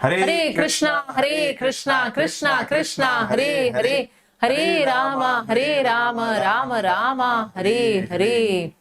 Hare Krishna, Krishna Krishna, Hare Hare, Hare Rama, Rama Rama, Hare Hare.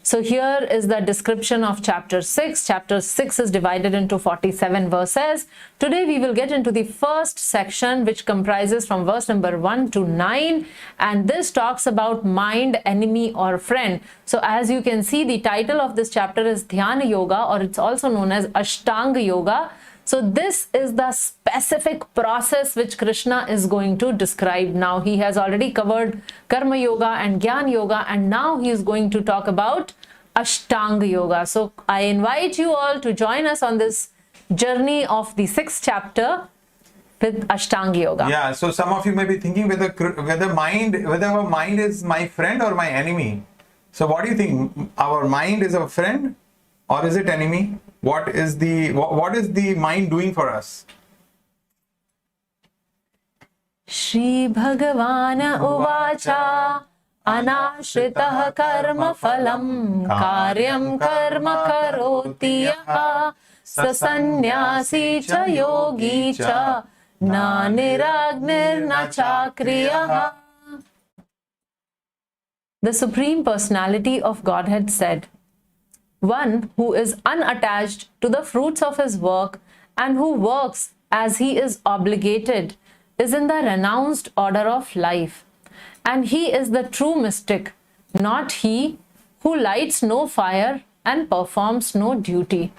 So here is the description of chapter 6. Chapter 6 is divided into 47 verses. Today we will get into the first section, which comprises from verse number 1 to 9, and this talks about mind, enemy or friend. So as you can see, the title of this chapter is Dhyana Yoga, or it's also known as Ashtanga Yoga. So this is the specific process which Krishna is going to describe now. He has already covered Karma Yoga and Jnana Yoga, and now he is going to talk about Ashtanga Yoga. So I invite you all to join us on this journey of the 6th chapter with Ashtanga Yoga. Yeah, so some of you may be thinking whether our mind is my friend or my enemy. So what do you think? Our mind is a friend or is it enemy? What is the mind doing for us? Shri Bhagavana Uvacha Anashritah Karma Phalam Karyam Karma Karoti Yaha Sasanyasi Cha Yogi Cha Na Niragnir Na Chakriyaha. The Supreme Personality of Godhead said, one who is unattached to the fruits of his work and who works as he is obligated is in the renounced order of life, and he is the true mystic, not he who lights no fire and performs no duty.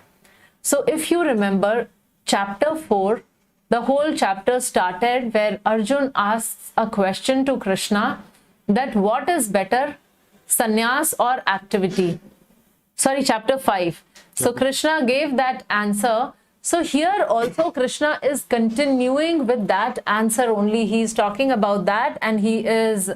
So if you remember chapter 4, the whole chapter started where Arjun asks a question to Krishna that what is better, sannyas or activity? Sorry, chapter 5. So Krishna gave that answer. So here also Krishna is continuing with that answer only. He is talking about that, and he is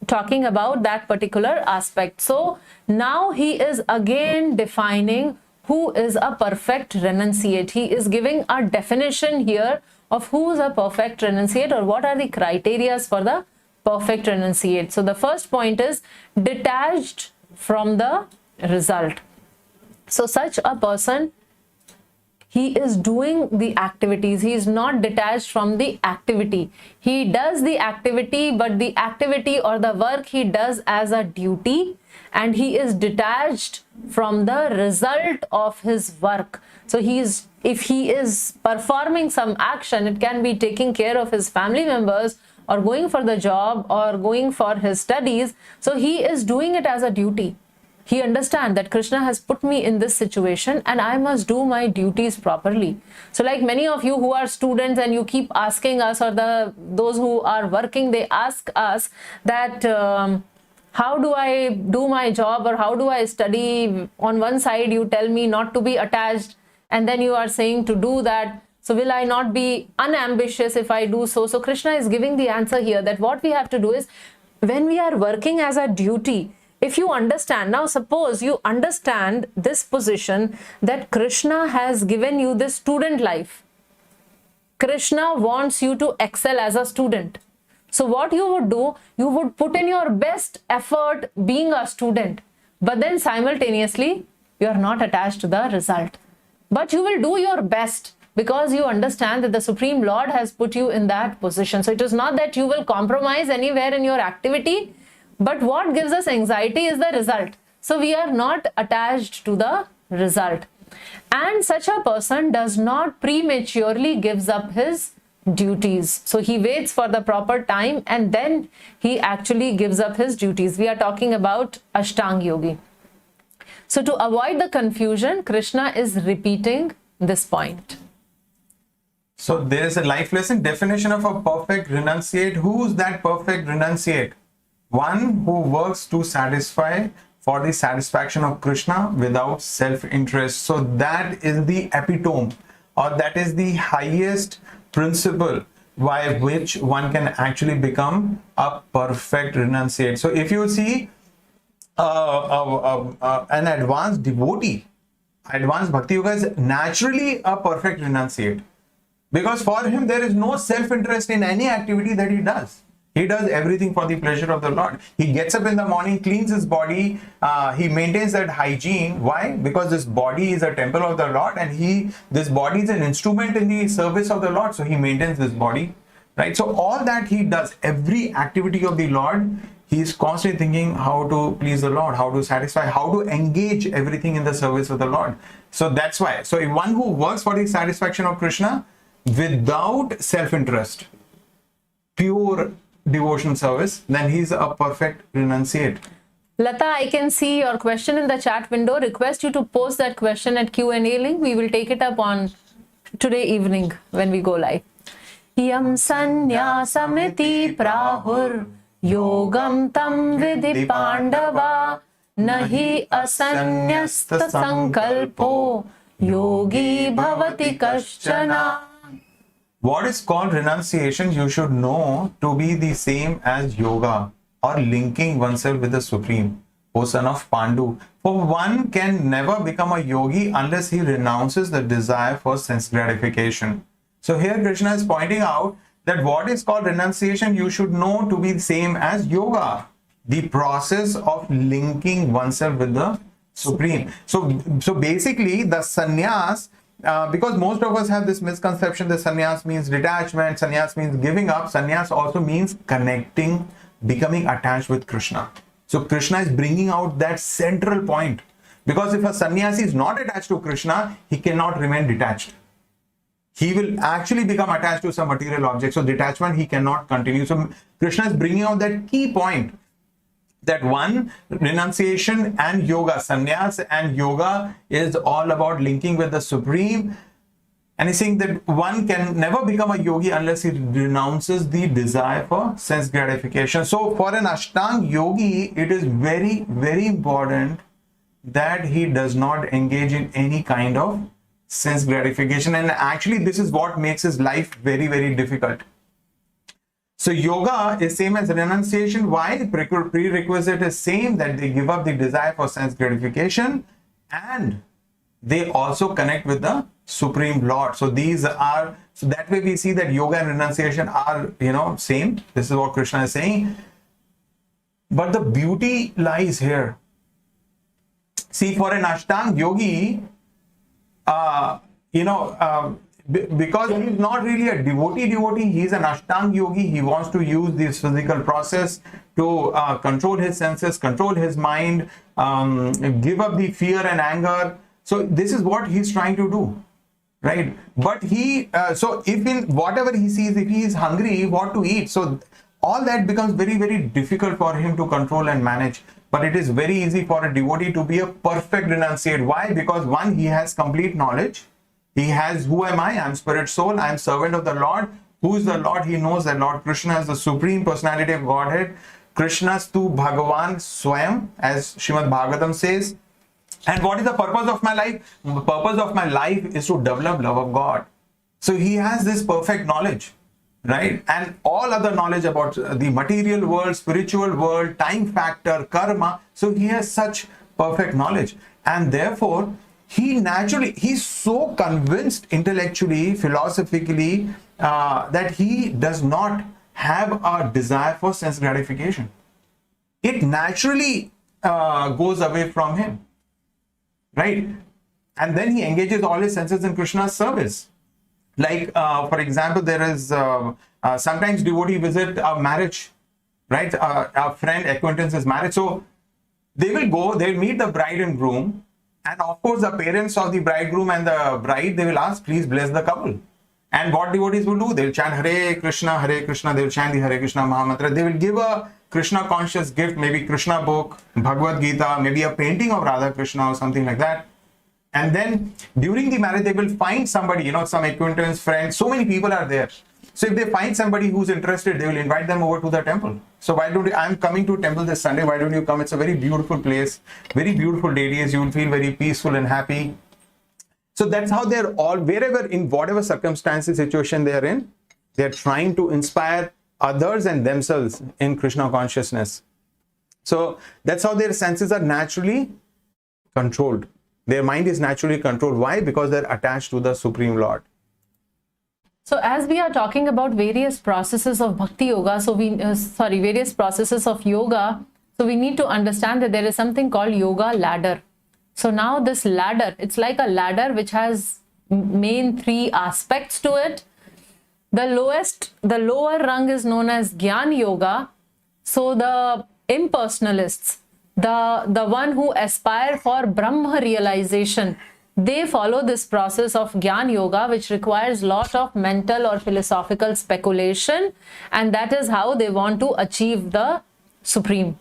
talking about that particular aspect. So now he is again defining who is a perfect renunciate. He is giving a definition here of who is a perfect renunciate, or what are the criteria for the perfect renunciate. So the first point is detached from the result. So such a person, he is doing the activities. He is not detached from the activity. He does the activity, but the activity or the work he does as a duty, and he is detached from the result of his work. So if he is performing some action, it can be taking care of his family members or going for the job or going for his studies. So he is doing it as a duty. He understands that Krishna has put me in this situation and I must do my duties properly. So like many of you who are students and you keep asking us, or those who are working, they ask us that how do I do my job or how do I study? On one side you tell me not to be attached, and then you are saying to do that. So will I not be unambitious if I do so? So Krishna is giving the answer here that what we have to do is, when we are working as a duty, if you understand, now suppose you understand this position that Krishna has given you this student life. Krishna wants you to excel as a student. So what you would do, you would put in your best effort being a student, but then simultaneously you are not attached to the result. But you will do your best because you understand that the Supreme Lord has put you in that position. So it is not that you will compromise anywhere in your activity, but what gives us anxiety is the result. So we are not attached to the result. And such a person does not prematurely gives up his duties. So he waits for the proper time and then he actually gives up his duties. We are talking about Ashtanga Yogi. So to avoid the confusion, Krishna is repeating this point. So there is a life lesson definition of a perfect renunciate. Who is that perfect renunciate? One who works to satisfy for the satisfaction of Krishna without self-interest. So that is the epitome, or that is the highest principle by which one can actually become a perfect renunciate. So if you see an advanced devotee, advanced bhakti yoga is naturally a perfect renunciate, because for him there is no self-interest in any activity that he does. He does everything for the pleasure of the Lord. He gets up in the morning, cleans his body. He maintains that hygiene. Why? Because this body is a temple of the Lord, and this body is an instrument in the service of the Lord. So he maintains this body, right? So all that he does, every activity of the Lord, he is constantly thinking how to please the Lord, how to satisfy, how to engage everything in the service of the Lord. So that's why. So if one who works for the satisfaction of Krishna without self-interest, pure devotional service, then he's a perfect renunciate. Lata, I can see your question in the chat window. Request you to post that question at Q&A link. We will take it up on today evening when we go live. Yam sanyasamiti prahur yogam tam vidhi pandava nahi asanyasta sankalpo yogi bhavati kaschana. What is called renunciation, you should know to be the same as yoga or linking oneself with the Supreme, O son of Pandu. For one can never become a yogi unless he renounces the desire for sense gratification. So here Krishna is pointing out that what is called renunciation, you should know to be the same as yoga, the process of linking oneself with the Supreme. So basically the sannyas, because most of us have this misconception that sannyas means detachment, sannyas means giving up. Sannyas also means connecting, becoming attached with Krishna. So Krishna is bringing out that central point, because if a sannyasi is not attached to Krishna, he cannot remain detached. He will actually become attached to some material object. So detachment, he cannot continue. So Krishna is bringing out that key point, that one, renunciation and yoga, sannyas and yoga is all about linking with the Supreme. And he's saying that one can never become a yogi unless he renounces the desire for sense gratification. So for an Ashtanga yogi, it is very, very important that he does not engage in any kind of sense gratification. And actually, this is what makes his life very, very difficult. So yoga is same as renunciation. Why? The prerequisite is same, that they give up the desire for sense gratification and they also connect with the Supreme Lord. So that way we see that yoga and renunciation are, same. This is what Krishna is saying. But the beauty lies here. See, for an Ashtanga yogi, because he's not really a devotee, he's an Ashtanga yogi. He wants to use this physical process to control his senses, control his mind, give up the fear and anger. So this is what he's trying to do, right? But so if in whatever he sees, if he is hungry, what to eat, so all that becomes very, very difficult for him to control and manage. But it is very easy for a devotee to be a perfect renunciate. Why? Because one, he has complete knowledge. He has, who am I? I'm spirit soul. I'm servant of the Lord. Who is the Lord? He knows that Lord Krishna is the Supreme Personality of Godhead. Krishnastu Bhagavan Swayam, as Srimad Bhagavatam says. And what is the purpose of my life? The purpose of my life is to develop love of God. So he has this perfect knowledge, right? And all other knowledge about the material world, spiritual world, time factor, karma. So he has such perfect knowledge. And therefore, he's so convinced intellectually, philosophically, that he does not have a desire for sense gratification. It naturally goes away from him, right? And then he engages all his senses in Krishna's service. Like, for example, there is sometimes devotee visit a marriage, right? A friend, acquaintance is married. So they will go, they will meet the bride and groom. And of course, the parents of the bridegroom and the bride, they will ask, please bless the couple. And what devotees will do? They will chant Hare Krishna, they will chant the Hare Krishna Mahamantra. They will give a Krishna conscious gift, maybe Krishna book, Bhagavad Gita, maybe a painting of Radha Krishna or something like that. And then during the marriage, they will find somebody, some acquaintance, friend, so many people are there. So if they find somebody who's interested, they will invite them over to the temple. So why don't you, I'm coming to temple this Sunday, why don't you come? It's a very beautiful place, very beautiful deities. You will feel very peaceful and happy. So that's how they're all, wherever, in whatever circumstances, situation they're in, they're trying to inspire others and themselves in Krishna consciousness. So that's how their senses are naturally controlled. Their mind is naturally controlled. Why? Because they're attached to the Supreme Lord. So as we are talking about various processes of bhakti yoga, so various processes of yoga, so we need to understand that there is something called yoga ladder. So now this ladder, it's like a ladder which has main three aspects to it. The lower rung is known as Gyan Yoga. So the impersonalists, the one who aspire for Brahma realization, they follow this process of Gyan Yoga, which requires lot of mental or philosophical speculation, and that is how they want to achieve the supreme.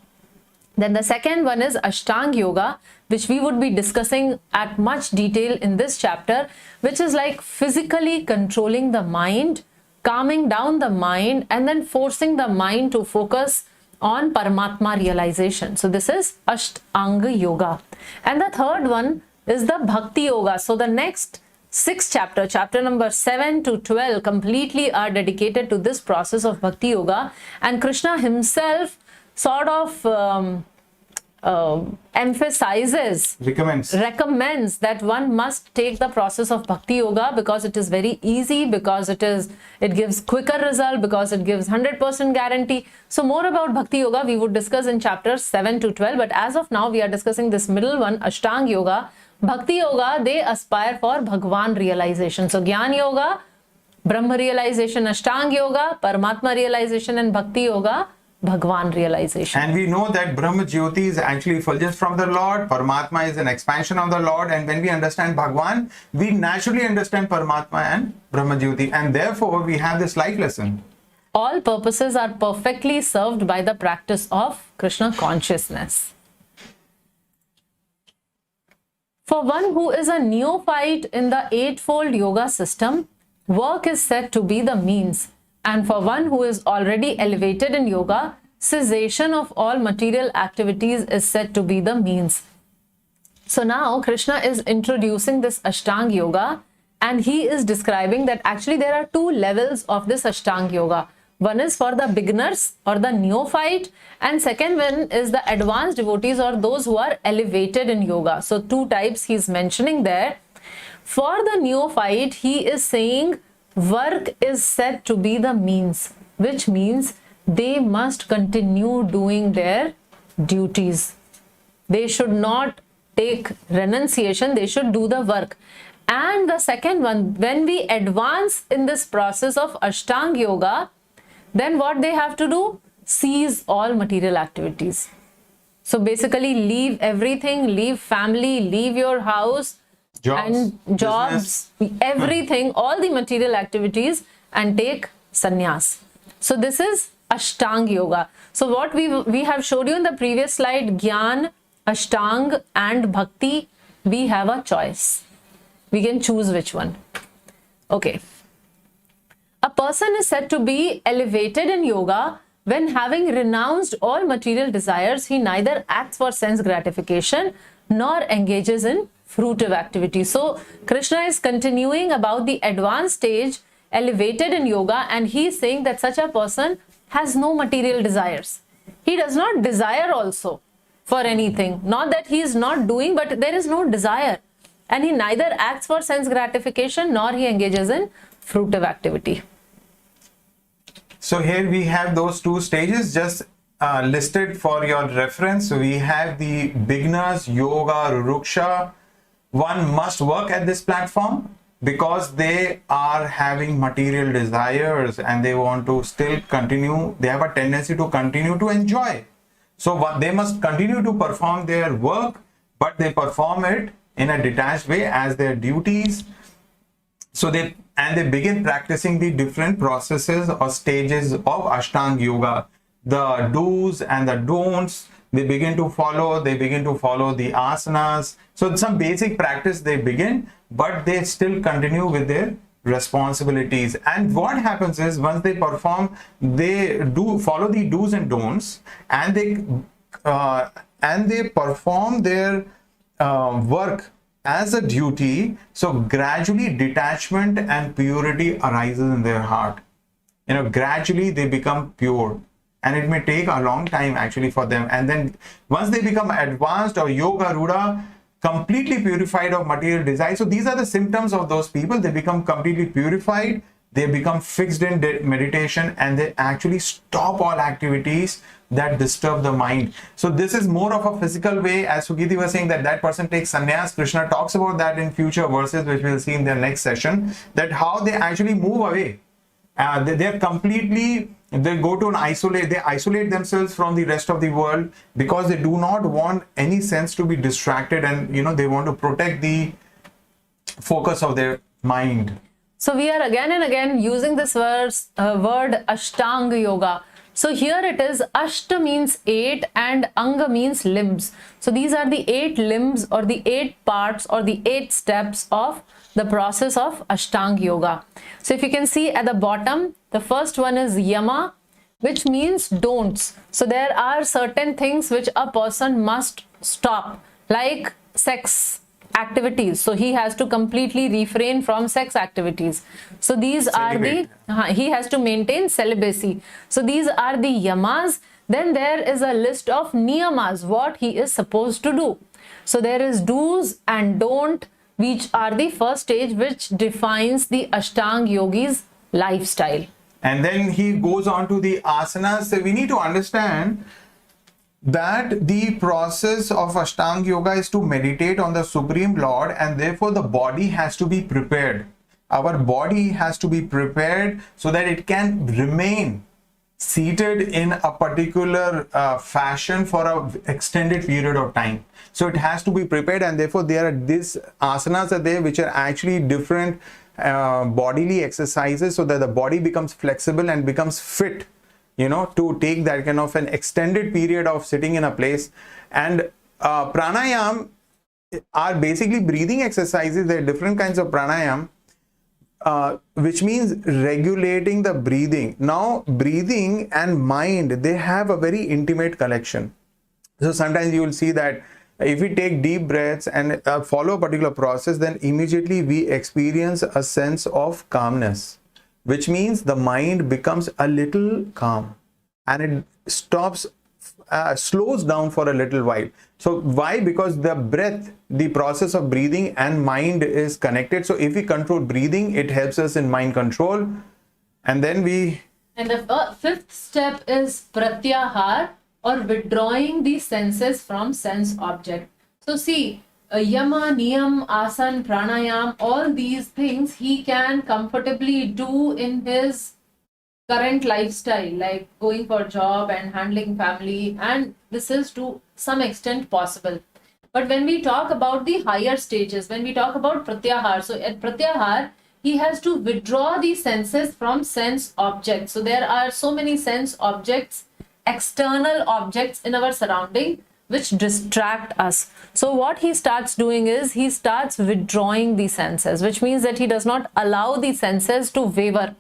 Then the second one is Ashtanga Yoga, which we would be discussing at much detail in this chapter, which is like physically controlling the mind, calming down the mind, and then forcing the mind to focus on Paramatma realization. So this is Ashtanga Yoga. And the third one is the Bhakti Yoga. So the next 6 chapter number 7 to 12 completely are dedicated to this process of Bhakti Yoga. And Krishna himself sort of emphasizes, recommends that one must take the process of Bhakti Yoga because it is very easy, because it gives quicker result, because it gives 100% guarantee. So more about Bhakti Yoga we would discuss in chapters 7 to 12, but as of now we are discussing this middle one, Ashtanga Yoga. Bhakti Yoga, they aspire for Bhagwan realization. So Gyan Yoga, Brahma realization, Ashtanga Yoga, Paramatma realization, and Bhakti Yoga, Bhagwan realization. And we know that Brahma Jyoti is actually effulgence from the Lord, Paramatma is an expansion of the Lord, and when we understand Bhagwan, we naturally understand Paramatma and Brahma Jyoti, and therefore we have this life lesson. All purposes are perfectly served by the practice of Krishna consciousness. For one who is a neophyte in the eightfold yoga system, work is said to be the means. And for one who is already elevated in yoga, cessation of all material activities is said to be the means. So now Krishna is introducing this Ashtanga Yoga, and he is describing that actually there are 2 levels of this Ashtanga Yoga. One is for the beginners or the neophyte, and second one is the advanced devotees or those who are elevated in yoga. So 2 types he's mentioning there. For the neophyte, he is saying work is said to be the means, which means they must continue doing their duties. They should not take renunciation, they should do the work. And the second one, when we advance in this process of Ashtanga Yoga, then what they have to do? Cease all material activities. So basically leave everything, leave family, leave your house, jobs, everything, all the material activities, and take sannyas. So this is Ashtanga Yoga. So what we have showed you in the previous slide, Gyan, Ashtanga and Bhakti, we have a choice. We can choose which one. Okay. A person is said to be elevated in yoga when, having renounced all material desires, he neither acts for sense gratification nor engages in fruitive activity. So Krishna is continuing about the advanced stage, elevated in yoga, and he is saying that such a person has no material desires. He does not desire also for anything. Not that he is not doing, but there is no desire. And he neither acts for sense gratification nor he engages in fruitive activity. So here we have those 2 stages just listed for your reference. So we have the beginners, yoga, ruksha. One must work at this platform because they are having material desires and they want to still continue. They have a tendency to continue to enjoy. So what they must continue to perform their work, but they perform it in a detached way as their duties. So they begin practicing the different processes or stages of Ashtanga Yoga. The do's and the don'ts, they begin to follow the asanas. So some basic practice they begin, but they still continue with their responsibilities. And what happens is once they perform, they do follow the do's and don'ts, and they perform their work as a duty. So gradually detachment and purity arises in their heart. Gradually they become pure, and it may take a long time actually for them. And then once they become advanced or yoga rudha, completely purified of material desire. So these are the symptoms of those people. They become completely purified. they become fixed in meditation, and they actually stop all activities that disturb the mind. So this is more of a physical way. As Sugiti was saying, that person takes sannyas. Krishna talks about that in future verses, which we'll see in the next session, that how they actually move away. They're completely, they go to they isolate themselves from the rest of the world, because they do not want any sense to be distracted, and they want to protect the focus of their mind. So we are again and again using this word Ashtanga Yoga. So here it is, Ashta means 8 and Anga means limbs. So these are the 8 limbs, or the 8 parts, or the 8 steps of the process of Ashtanga Yoga. So if you can see at the bottom, the first one is Yama, which means don'ts. So there are certain things which a person must stop, like sex activities. So he has to completely refrain from sex activities. So these are the, he has to maintain celibacy. So these are the yamas. Then there is a list of niyamas, what he is supposed to do. So there is do's and don't, which are the first stage, which defines the Ashtanga yogi's lifestyle. And then he goes on to the asanas. So we need to understand that the process of Ashtanga Yoga is to meditate on the Supreme Lord, and therefore the body has to be prepared. Our body has to be prepared so that it can remain seated in a particular fashion for an extended period of time. So it has to be prepared, and therefore there are these asanas are there, which are actually different bodily exercises, so that the body becomes flexible and becomes fit, to take that kind of an extended period of sitting in a place. And pranayam are basically breathing exercises. There are different kinds of pranayam, which means regulating the breathing. Now, breathing and mind, they have a very intimate connection. So sometimes you will see that if we take deep breaths and follow a particular process, then immediately we experience a sense of calmness, which means the mind becomes a little calm, and it stops, slows down for a little while. So why? Because the breath, the process of breathing and mind is connected. So if we control breathing, it helps us in mind control. And then And the fifth step is pratyahar, or withdrawing the senses from sense object. So see, yama, niyam, asan, pranayam, all these things he can comfortably do in his current lifestyle, like going for job and handling family, and this is to some extent possible. But when we talk about the higher stages, when we talk about pratyahar, so at pratyahar he has to withdraw the senses from sense objects. So there are so many sense objects, external objects in our surrounding, which distract us. So what he starts doing is he starts withdrawing the senses, which means that he does not allow the senses to waver.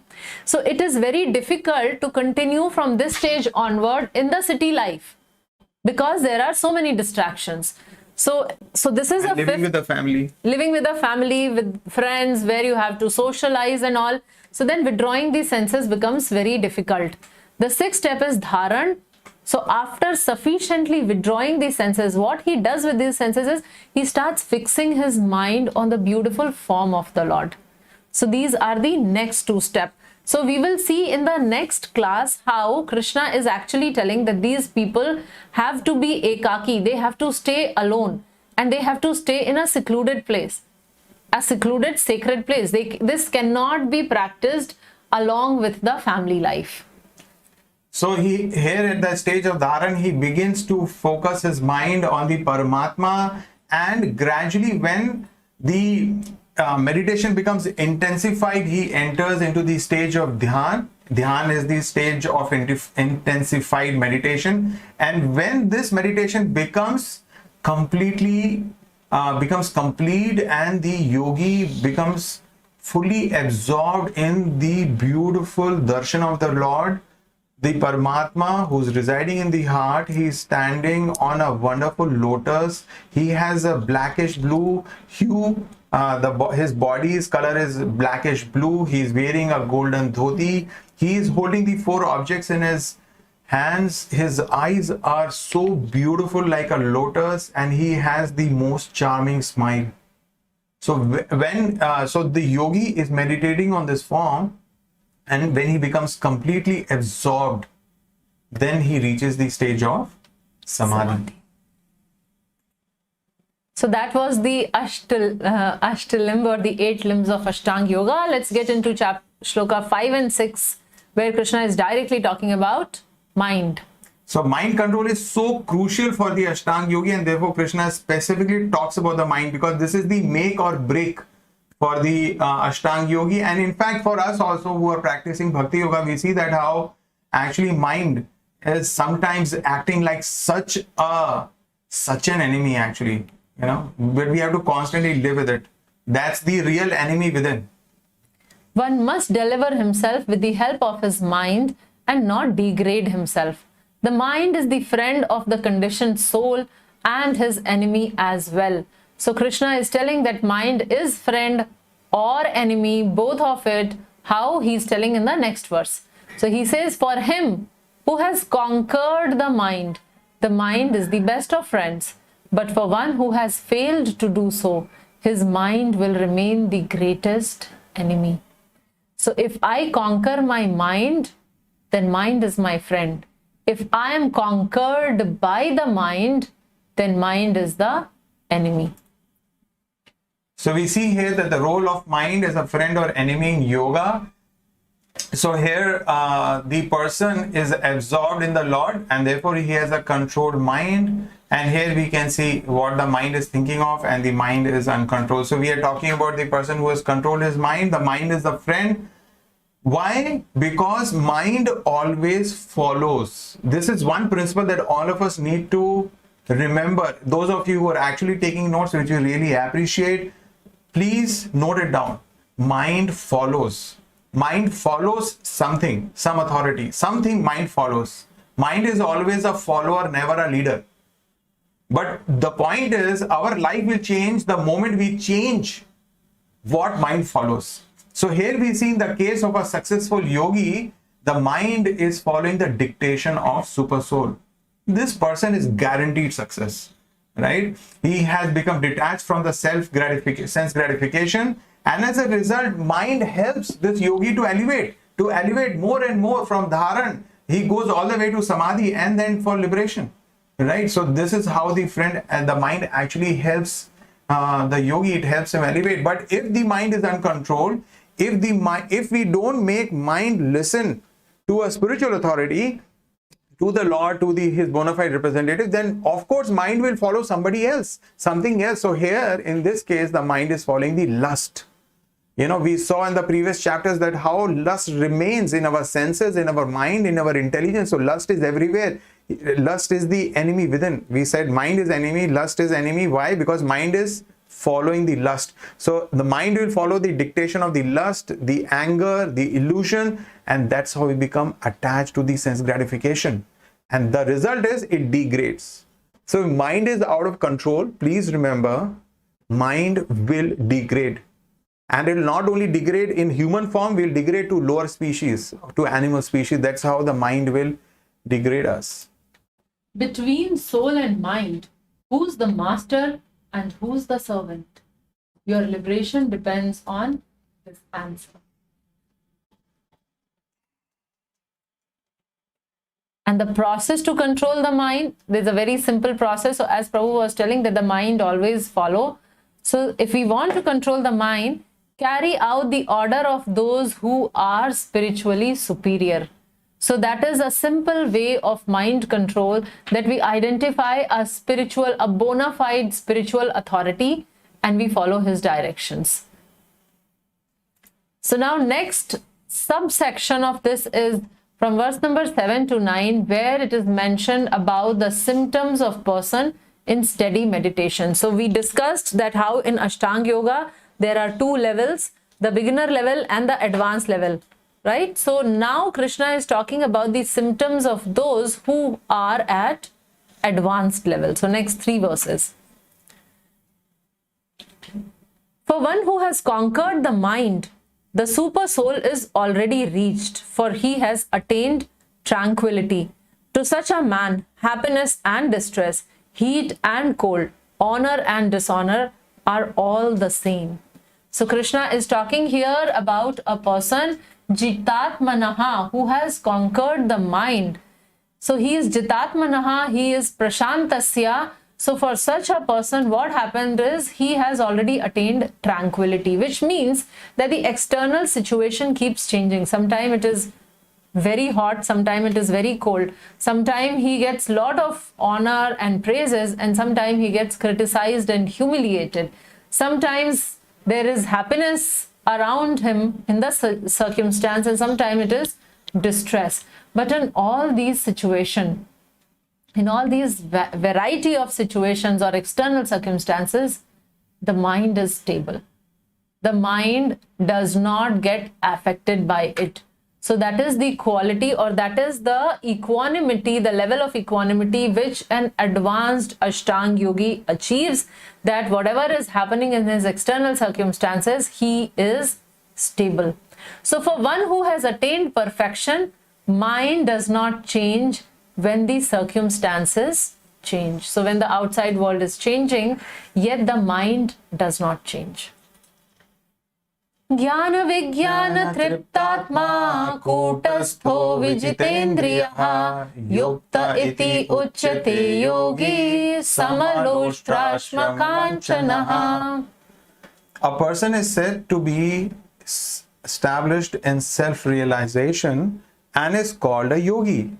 So it is very difficult to continue from this stage onward in the city life, because there are so many distractions. So this is and living with the family. Living with a family, with friends, where you have to socialize and all. So then withdrawing the senses becomes very difficult. The sixth step is dharan. So after sufficiently withdrawing the senses, what he does with these senses is he starts fixing his mind on the beautiful form of the Lord. So these are the next 2 steps. So we will see in the next class how Krishna is actually telling that these people have to be ekaki, they have to stay alone, and they have to stay in a secluded place, a secluded sacred place. This cannot be practiced along with the family life. So here at the stage of Dharan, he begins to focus his mind on the Paramatma, and gradually when the meditation becomes intensified, he enters into the stage of Dhyan. Dhyan is the stage of intensified meditation, and when this meditation becomes complete and the yogi becomes fully absorbed in the beautiful darshan of the Lord, the Paramatma who's residing in the heart, he is standing on a wonderful lotus. He has a blackish blue hue. His body's color is blackish blue. He is wearing a golden dhoti. He is holding the 4 objects in his hands. His eyes are so beautiful like a lotus, and he has the most charming smile. So when the yogi is meditating on this form, And when he becomes completely absorbed, then he reaches the stage of Samadhi. So that was the Ashtalimb or the 8 limbs of Ashtanga Yoga. Let's get into Shloka 5 and 6, where Krishna is directly talking about mind. So mind control is so crucial for the Ashtanga Yogi, and therefore Krishna specifically talks about the mind, because this is the make or break for the Ashtanga Yogi. And in fact, for us also who are practicing Bhakti Yoga, we see that how actually mind is sometimes acting like such an enemy actually, but we have to constantly live with it. That's the real enemy within. One must deliver himself with the help of his mind and not degrade himself. The mind is the friend of the conditioned soul and his enemy as well. So Krishna is telling that mind is friend or enemy, both of it. How? He's telling in the next verse. So he says, for him who has conquered the mind is the best of friends. But for one who has failed to do so, his mind will remain the greatest enemy. So if I conquer my mind, then mind is my friend. If I am conquered by the mind, then mind is the enemy. So we see here that the role of mind as a friend or enemy in yoga. So here the person is absorbed in the Lord, and therefore he has a controlled mind. And here we can see what the mind is thinking of, and the mind is uncontrolled. So we are talking about the person who has controlled his mind. The mind is the friend. Why? Because mind always follows. This is one principle that all of us need to remember. Those of you who are actually taking notes, which we really appreciate, please note it down. Mind follows. Mind follows something, some authority, something mind follows. Mind is always a follower, never a leader. But the point is, our life will change the moment we change what mind follows. So here we see in the case of a successful yogi, the mind is following the dictation of super soul. This person is guaranteed success, right? He has become detached from the sense gratification, and as a result, mind helps this yogi to elevate more and more from dharan. He goes all the way to samadhi and then for liberation, right? So this is how the friend and the mind actually helps the yogi. It helps him elevate. But if the mind is uncontrolled, if we don't make mind listen to a spiritual authority, to the Lord, to his bona fide representative, then of course mind will follow somebody else, something else. So here in this case, the mind is following the lust. We saw in the previous chapters that how lust remains in our senses, in our mind, in our intelligence. So lust is everywhere. Lust is the enemy within. We said mind is enemy, lust is enemy. Why? Because mind is following the lust. So the mind will follow the dictation of the lust, the anger, the illusion, and that's how we become attached to the sense gratification. And the result is it degrades. So if mind is out of control, please remember, mind will degrade. And it will not only degrade in human form, will degrade to lower species, to animal species. That's how the mind will degrade us. Between soul and mind, who's the master and who's the servant? Your liberation depends on this answer. And the process to control the mind, there's a very simple process. So as Prabhu was telling, that the mind always follow. So if we want to control the mind, carry out the order of those who are spiritually superior. So that is a simple way of mind control, that we identify a bona fide spiritual authority and we follow his directions. So now next subsection of this is from verse number 7 to 9, where it is mentioned about the symptoms of person in steady meditation. So we discussed that how in Ashtanga Yoga, there are 2 levels, the beginner level and the advanced level, right? So now Krishna is talking about the symptoms of those who are at advanced level. So next 3 verses. For one who has conquered the mind, the super soul is already reached, for he has attained tranquility. To such a man, happiness and distress, heat and cold, honor and dishonor are all the same. So Krishna is talking here about a person Jitatmanaha, who has conquered the mind. So he is Jitatmanaha, he is Prashantasya. So for such a person, what happened is he has already attained tranquility, which means that the external situation keeps changing. Sometimes it is very hot, sometimes it is very cold. Sometimes he gets lot of honor and praises, and sometimes he gets criticized and humiliated. Sometimes there is happiness around him in the circumstance, and sometimes it is distress. But in all these situations, in all these variety of situations or external circumstances, the mind is stable. The mind does not get affected by it. So that is the quality, or that is the equanimity, the level of equanimity which an advanced Ashtanga yogi achieves, that whatever is happening in his external circumstances, he is stable. So for one who has attained perfection, mind does not change when the circumstances change. So when the outside world is changing, yet the mind does not change. ज्ञान विज्ञान तृप्तात्मा कूटस्थो विजितेन्द्रियः युक्त इति उच्यते योगी समलोष्त्राश्मकाञ्चनः. A person is said to be established in self-realization and is called a yogi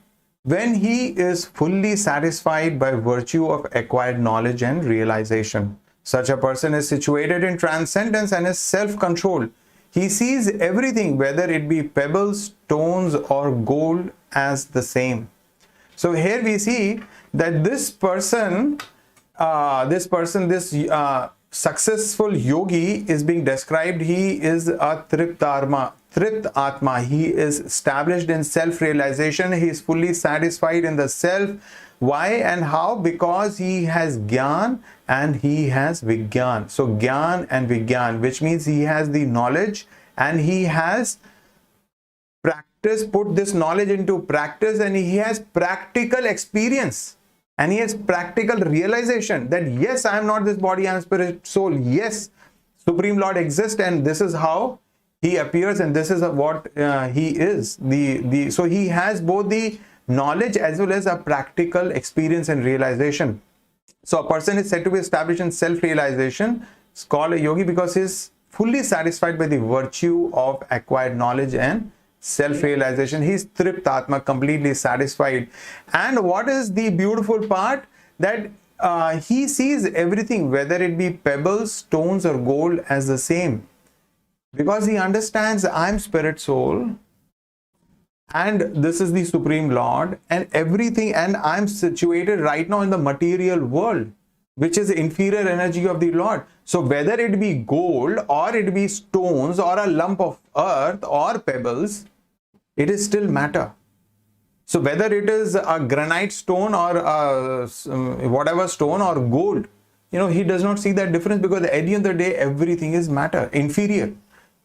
when he is fully satisfied by virtue of acquired knowledge and realization. Such a person is situated in transcendence and is self-controlled. He sees everything, whether it be pebbles, stones, or gold, as the same. So here we see that this successful yogi is being described. He is a Tript Atma. He is established in self-realization. He is fully satisfied in the self. Why and how? Because he has Gyan and he has Vigyan. So Gyan and Vigyan, which means he has the knowledge and he has put this knowledge into practice, and he has practical experience and he has practical realization that yes, I am not this body, I am spirit, soul. Yes, Supreme Lord exists, and this is how he appears, and this is what he is. So he has both the knowledge as well as a practical experience and realization. So a person is said to be established in self-realization. It's called a yogi because he is fully satisfied by the virtue of acquired knowledge and self-realization. He is Tript Atma, completely satisfied. And what is the beautiful part? That he sees everything, whether it be pebbles, stones, or gold, as the same. Because he understands, I am spirit soul, and this is the Supreme Lord, and everything, and I'm situated right now in the material world, which is the inferior energy of the Lord. So whether it be gold, or it be stones, or a lump of earth, or pebbles, it is still matter. So whether it is a granite stone, or whatever stone, or gold, he does not see that difference, because at the end of the day, everything is matter, inferior,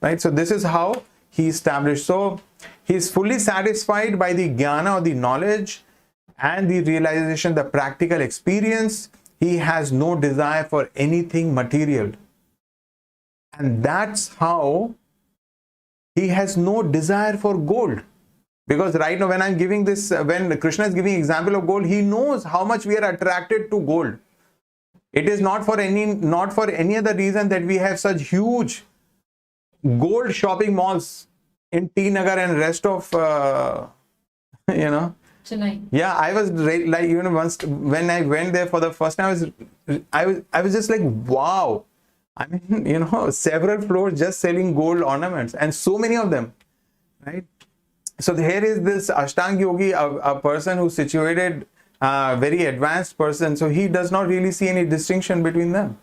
right? So this is how he established. So he is fully satisfied by the jnana, or the knowledge, and the realization, the practical experience. He has no desire for anything material. And that's how he has no desire for gold. Because right now when I'm giving this, when Krishna is giving example of gold, he knows how much we are attracted to gold. It is not for any other reason that we have such huge gold shopping malls in T Nagar and rest of, Chennai. Yeah, I was like, once when I went there for the first time, I was just like, wow. I mean, several floors just selling gold ornaments, and so many of them, right? So here is this Ashtanga yogi, a person who's situated, very advanced person. So he does not really see any distinction between them,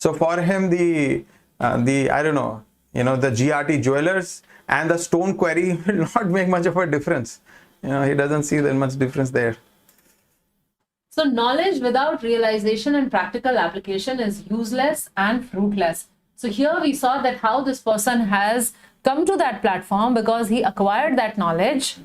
So for him, the I don't know, the GRT jewelers and the stone quarry will not make much of a difference. He doesn't see that much difference there. So knowledge without realization and practical application is useless and fruitless. So here we saw that how this person has come to that platform because he acquired that knowledge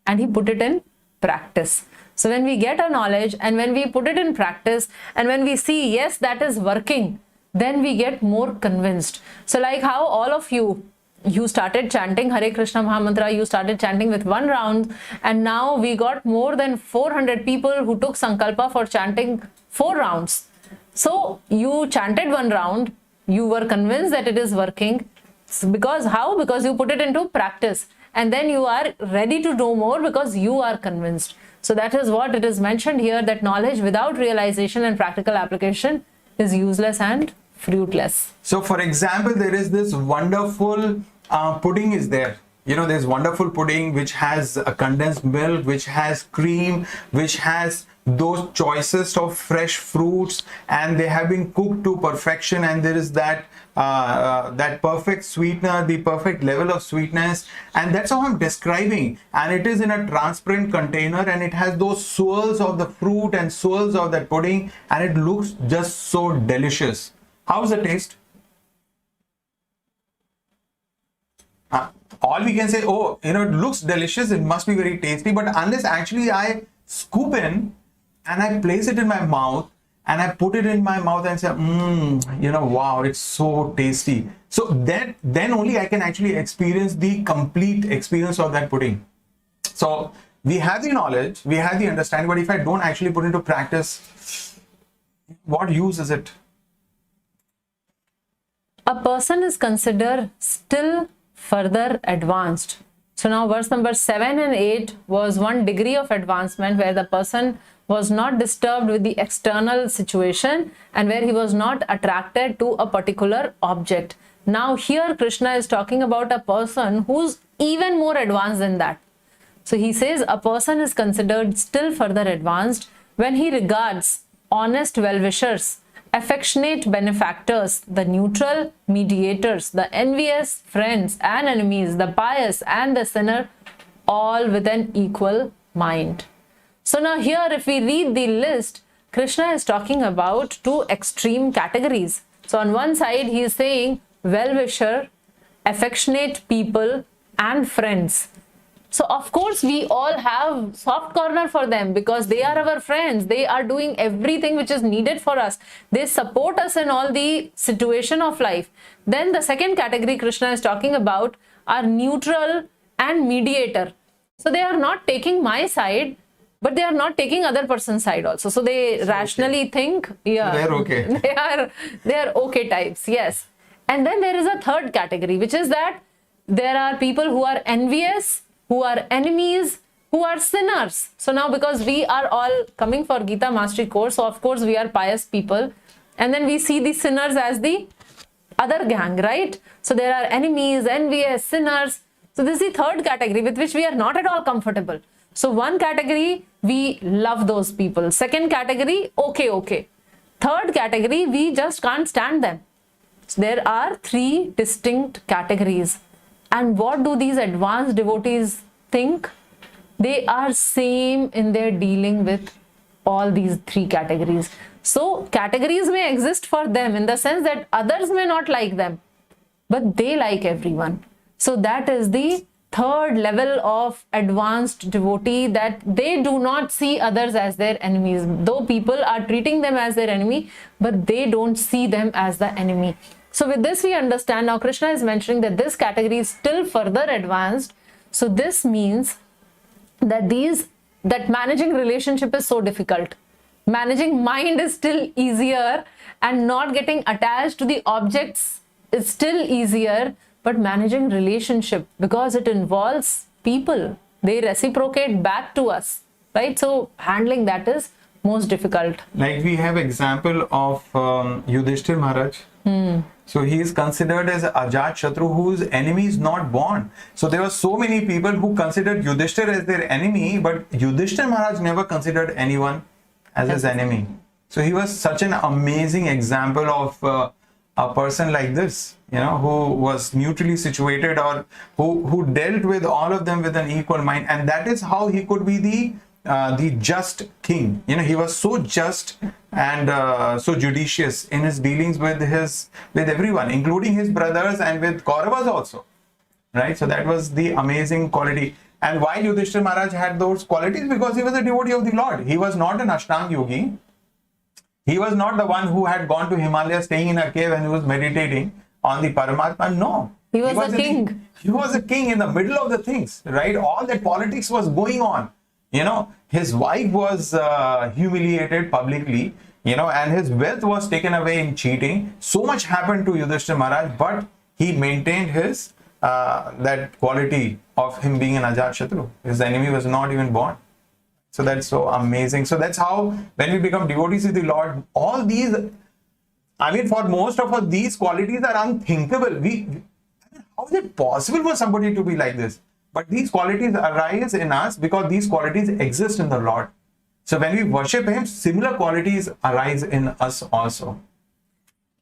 and he put it in practice. So when we get a knowledge and when we put it in practice and when we see, yes, that is working, then we get more convinced. So like how all of you you started chanting Hare Krishna Mahamantra, you started chanting with 1 round, and now we got more than 400 people who took Sankalpa for chanting 4 rounds. So you chanted 1 round, you were convinced that it is working. Because how? Because you put it into practice, and then you are ready to do more because you are convinced. So that is what it is mentioned here, that knowledge without realization and practical application is useless and fruitless. So for example, there is this wonderful pudding is there. You know, there's wonderful pudding which has a condensed milk, which has cream, which has those choicest of fresh fruits, and they have been cooked to perfection, and there is that that perfect sweetener, the perfect level of sweetness, and that's how I'm describing. And it is in a transparent container, and it has those swirls of the fruit and swirls of that pudding, and it looks just so delicious. How's the taste? All we can say, oh, you know, it looks delicious, it must be very tasty, but unless actually I scoop in and I place it in my mouth and I put it in my mouth and say, you know, wow, it's so tasty. So then only I can actually experience the complete experience of that pudding. So we have the knowledge, we have the understanding, but if I don't actually put into practice, what use is it? A person is considered still further advanced. So now verse number 7 and 8 was 1 degree of advancement, where the person was not disturbed with the external situation and where he was not attracted to a particular object. Now here Krishna is talking about a person who's even more advanced than that. So he says a person is considered still further advanced when he regards honest well-wishers, affectionate benefactors, the neutral mediators, the envious friends and enemies, the pious and the sinner, all with an equal mind. So now here, if we read the list, Krishna is talking about 2 extreme categories. So on one side, he is saying well-wisher, affectionate people and friends. So of course, we all have soft corner for them because they are our friends. They are doing everything which is needed for us. They support us in all the situation of life. Then the second category Krishna is talking about are neutral and mediator. So they are not taking my side, but they are not taking other person's side also. So they rationally think, yeah, they're okay. They are okay types, yes. And then there is a third category, which is that there are people who are envious, who are enemies, who are sinners. So now because we are all coming for Gita Mastery course, so of course we are pious people. And then we see the sinners as the other gang, right? So there are enemies, envious, sinners. So this is the third category with which we are not at all comfortable. So one category, we love those people. Second category, okay. Third category, we just can't stand them. So there are 3 distinct categories. And what do these advanced devotees think? They are same in their dealing with all these 3 categories. So categories may exist for them in the sense that others may not like them, but they like everyone. So that is the third level of advanced devotee, that they do not see others as their enemies. Though people are treating them as their enemy, but they don't see them as the enemy. So with this we understand, now Krishna is mentioning that this category is still further advanced. So this means that managing relationship is so difficult. Managing mind is still easier, and not getting attached to the objects is still easier, but managing relationship, because it involves people, they reciprocate back to us, right? So handling that is most difficult. Like we have example of Yudhishthir Maharaj. So he is considered as Ajat Shatru, whose enemy is not born. So there were so many people who considered Yudhishthir as their enemy, but Yudhishthir Maharaj never considered anyone as his enemy. So he was such an amazing example of a person like this, you know, who was neutrally situated, or who dealt with all of them with an equal mind. And that is how he could be the just king. You know, he was so just and so judicious in his dealings with everyone, including his brothers and with Kauravas also, right? So that was the amazing quality. And why Yudhishthir Maharaj had those qualities? Because he was a devotee of the Lord. He was not an Ashtanga yogi. He was not the one who had gone to Himalaya, staying in a cave and he was meditating on the Paramatma. No, He was a king. He was a king in the middle of the things, right? All that politics was going on. You know, his wife was humiliated publicly, you know, and his wealth was taken away in cheating. So much happened to Yudhishthira Maharaj, but he maintained his that quality of him being an Ajatashatru. His enemy was not even born. So that's so amazing. So that's how when we become devotees of the Lord, all these, I mean, for most of us, these qualities are unthinkable. How is it possible for somebody to be like this? But these qualities arise in us because these qualities exist in the Lord. So when we worship Him, similar qualities arise in us also.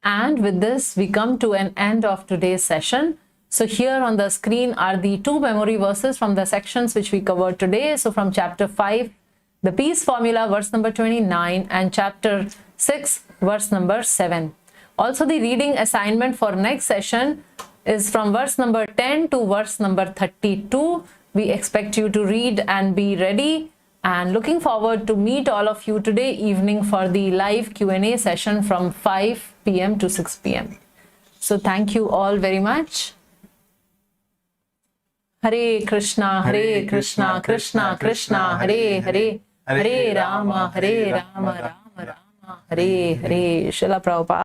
And with this, we come to an end of today's session. So here on the screen are the 2 memory verses from the sections which we covered today. So from chapter 5, the peace formula, verse number 29, and chapter 6, verse number 7. Also, the reading assignment for next session is from verse number 10 to verse number 32. We expect you to read and be ready, and looking forward to meet all of you today evening for the live Q&A session from 5 p.m. to 6 p.m. So thank you all very much. Hare Krishna, Krishna Krishna, Hare Hare, Hare Rama, Rama Rama, Hare Hare. Srila Prabhupada.